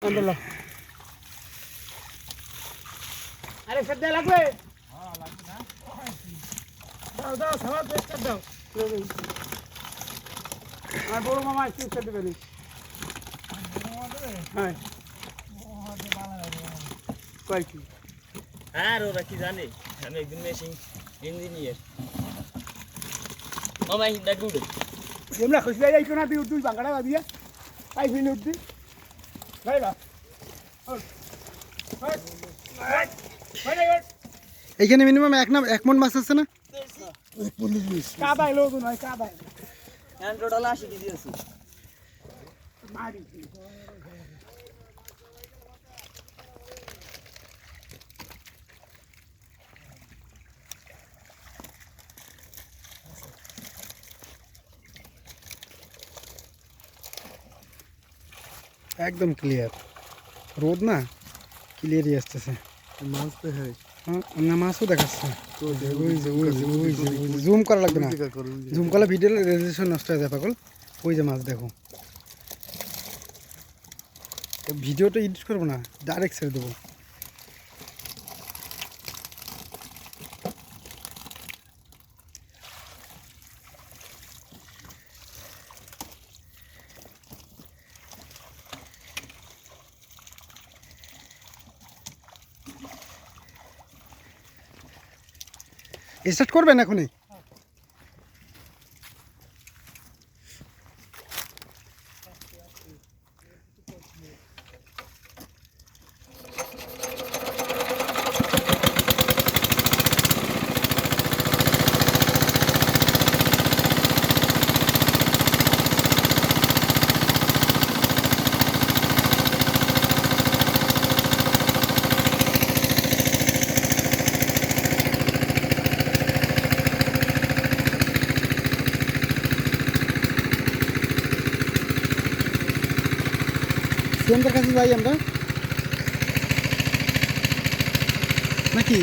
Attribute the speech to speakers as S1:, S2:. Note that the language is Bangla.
S1: আন্দোলন আরে সদ্য লাগবে হ্যাঁ লাগবে না দাও দাও সবাই পেট কর দাও আর বড় মামা একটু খেতে পারি হ্যাঁ কয় কি
S2: আর ওরা কি জানে আমি একদিন মেশিন ইঞ্জিনিয়ার মামা হিন্দা গুড
S1: এমরা খুশি যাই কোনা তুই উঠবি বাঙ্গাটা দিয়া আই ফিনে উঠবি ভাই না
S3: এইখানে মিনিমাম এক মন মাছ আছে না?
S1: কাদায় লোক নয় কাদায়
S2: টোটাল 80 কেজি আছে
S1: মারি
S3: একদম ক্লিয়ার, রোদ না ক্লিয়ারই আসতেছে।
S4: মাছ দেখায়
S3: না মাছও দেখাচ্ছে, জুম করা লাগবে না, জুম করলে ভিডিওর রেজুলেশন নষ্ট হয়ে যায় পাগল। ওই যে মাছ দেখো, ভিডিওটা এডিট করবো না, ডাইরেক্ট ছেড়ে দেবো। স্টার্ট করবেন এখনই? সিএমদের কাছে যাই আমরা নাকি?